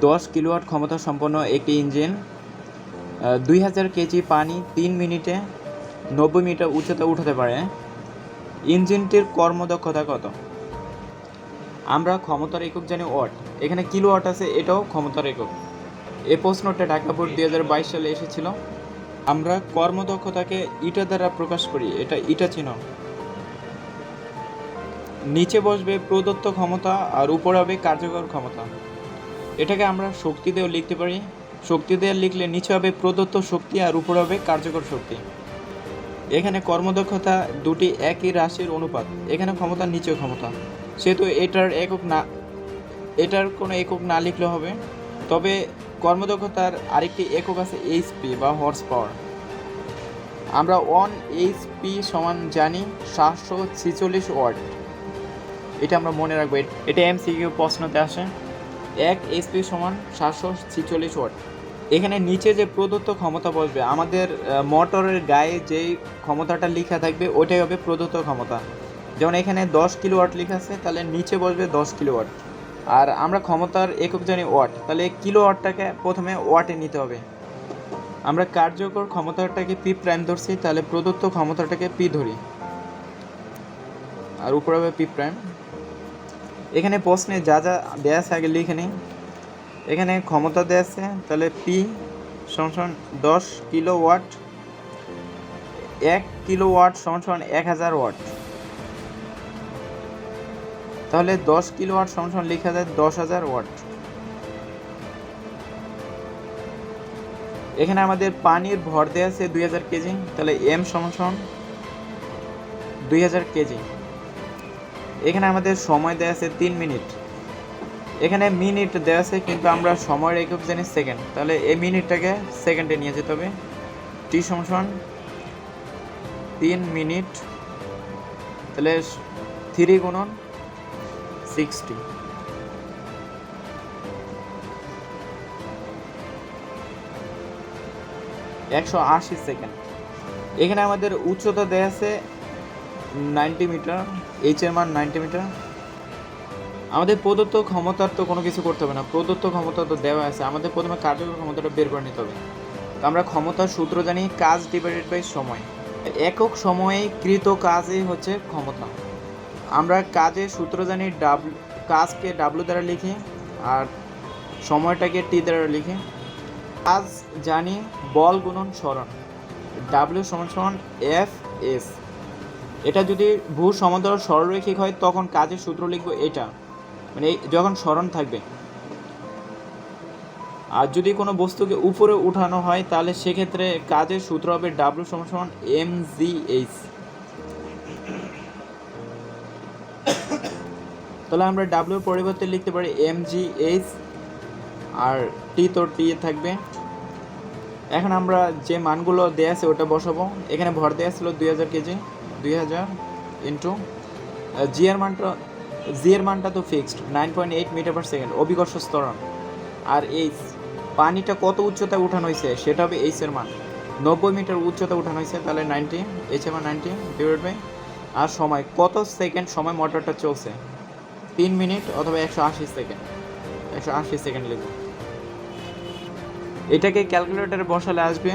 10 kilowatt ক্ষমতা সম্পন্ন একটি ইঞ্জিন 2000 কেজি পানি 3 মিনিটে 90 মিটার উচ্চতা উঠাতে পারে। ইঞ্জিনটির কর্মদক্ষতা কত? আমরা ক্ষমতার একক জানি ওয়াট, এখানে কিলোওয়াট আছে, এটাও ক্ষমতার একক। এই প্রশ্নটা ঢাকা বোর্ড 2022 সালে এসেছিল। আমরা কর্মদক্ষতাকে ইটা দ্বারা প্রকাশ করি, এটা ইটা চিহ্ন। নিচে বসবে প্রদত্ত ক্ষমতা আর উপরে হবে কার্যকর ক্ষমতা। এটাকে আমরা শক্তি দিয়েও লিখতে পারি। শক্তি দিয়ে লিখলে নিচে হবে প্রদত্ত শক্তি আর উপরে হবে কার্যকর শক্তি। এখানে কর্মদক্ষতা দুটি একই রাশির অনুপাত, এখানে ক্ষমতা নিচেও ক্ষমতা, সেহেতু এটার কোনো একক না লিখলে হবে। তবে কর্মদক্ষতার আরেকটি একক আছে এইচপি বা হর্স পাওয়ার। আমরা 1 এইচপি সমান জানি 746 ওয়াট, এটা আমরা মনে রাখবো, এটা এমসিকিউ প্রশ্নতে আসে। 1 এইচপি সমান 746 ওয়াট। এখানে নিচে যে প্রদত্ত ক্ষমতা বসবে, আমাদের মোটরের গায়ে যেই ক্ষমতাটা লেখা থাকবে ওইটাই হবে প্রদত্ত ক্ষমতা। যেমন এখানে 10 কিলোওয়াট লেখা আছে, তাহলে নিচে বসবে 10 কিলোওয়াট। আর আমরা ক্ষমতার একক জানি ওয়াট, তাহলে কিলোওয়াটটাকে প্রথমে ওয়াটে নিতে হবে। আমরা কার্যকর ক্ষমতাটাকে পি প্রাইম ধরছি, তাহলে প্রদত্ত ক্ষমতাটাকে পি ধরি আর উপরে হবে পি প্রাইম। এখানে প্রশ্নে যা যা দেয়া আছে আগে লিখে নিই। এখানে ক্ষমতা দেয়া আছে, তাহলে পি সমান 10 কিলোওয়াট। 1 কিলোওয়াট সমান 1000 ওয়াট, তাহলে 10 কিলোওয়াট সমান লেখা যায় 10,000 ওয়াট। এখানে আমাদের পানির ভর দেয়া আছে 2000 কেজি, তাহলে এম সমান 2000 কেজি। এখানে আমাদের সময় দেয়া আছে 3 মিনিট। এখানে মিনিট দেওয়া আছে, কিন্তু আমরা সময়ের একক জানি সেকেন্ড, তাহলে এই মিনিটটাকে সেকেন্ডে নিয়ে যেতে হবে। টি সমান 3 মিনিট, তাহলে 3 গুণন 60, একশো 80 সেকেন্ড। এখানে আমাদের উচ্চতা দেওয়া আছে 90 মিটার, এইচ এর মান 90 মিটার। আমাদের প্রদত্ত ক্ষমতার তো কোনো কিছু করতে হবে না, প্রদত্ত ক্ষমতা তো দেওয়া আছে, আমাদের প্রথমে কার্যকর ক্ষমতাটা বের করে নিতে হবে। তো আমরা ক্ষমতার সূত্র জানি কাজ ডিভাইডেড বাই সময়। একক সময়ে কৃত কাজই হচ্ছে ক্ষমতা। আমরা কাজের সূত্র জানি কাজকে ডাব্লু দ্বারা লিখি আর সময়টাকে টি দ্বারা লিখি। কাজ জানি বল গুণন সরণ, ডাব্লিউ সমান এফ এস। এটা যদি ভূ সমান্তরাল সরলরৈখিক হয় তখন কাজের সূত্র লিখবো এটা, মানে যখন সরণ থাকবে। আর যদি কোনো বস্তুকে উপরে উঠানো হয় তাহলে সেক্ষেত্রে কাজের সূত্র হবে ডাব্লিউ সমান এম জি এইচ। তাহলে আমরা ডাব্লিউর পরিবর্তে লিখতে পারি এম জি এইচ, আর টি তো টি থাকবে। এখন আমরা যে মানগুলো দেওয়া আছে ওটা বসাবো। এখানে ভর দেওয়া ছিল 2000 কেজি, 2000 ইন্টু জি এর মানটা তো ফিক্সড 9.8 মিটার পার সেকেন্ড, অভিকর্ষ ত্বরণ। আর এইচ, পানিটা কত উচ্চতায় উঠানো হয়েছে সেটা হবে এইচ এর মান। 90 মিটার উচ্চতা উঠানো হয়েছে, তাহলে 90, এইচ এর মান 90 ডিভাইড বাই, আর সময় কত সেকেন্ড সময় মোটরটা চলছে, 3 মিনিট অথবা 180 সেকেন্ড, 180 সেকেন্ড লিখব। এটাকে ক্যালকুলেটরে বসালে আসবে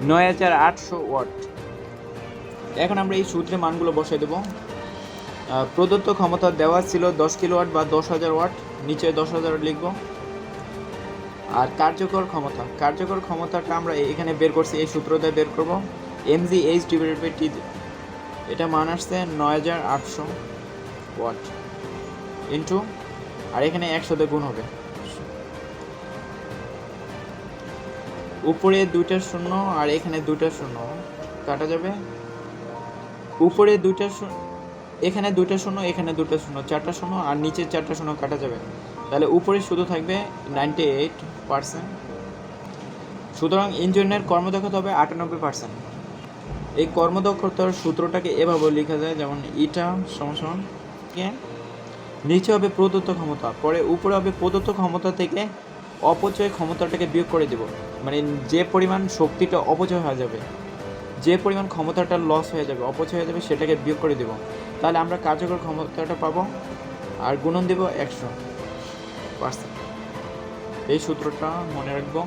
9800 ওয়াট। এখন আমরা এই সূত্রে মানগুলো বসাই দেবো। প্রদত্ত ক্ষমতা দেওয়া ছিল 10 কিলোওয়াট বা 10,000 ওয়াট, নিচে 10,000 লিখব। আর কার্যকর ক্ষমতাটা আমরা এখানে বের করছি, এই সূত্র দিয়ে বের করবো, m g h divided by t. এটা মান আসছে 9800 ওয়াট ইন্টু, আর এখানে 100 দিয়ে গুণ হবে। উপরে 2টা শূন্য আর এখানে 2টা শূন্য কাটা যাবে। উপরে 2টা শূন্য, এখানে 2টা শূন্য, এখানে 2টা শূন্য, 4টা শূন্য, আর নিচে 4টা শূন্য কাটা যাবে। তাহলে উপরে শুধু থাকবে 98%। সুতরাং ইঞ্জিনের কর্মদক্ষতা হবে 98%। এই কর্মদক্ষতার সূত্রটাকে এভাবে লেখা যায়, যেমন ইটা সমান নিচে হবে প্রদত্ত ক্ষমতা, পরে উপরে হবে প্রদত্ত ক্ষমতা থেকে অপচয় ক্ষমতাটাকে বিয়োগ করে দেব, মানে যে পরিমাণ শক্তিটা অপচয় হয়ে যাবে, যে পরিমাণ ক্ষমতাটা লস হয়ে যাবে, অপচয় হয়ে যাবে, সেটাকে বিয়োগ করে দেব। তাহলে আমরা কার্যকর ক্ষমতাটা পাবো আর গুণন দেব 100%। এই সূত্রটা মনে রাখবো।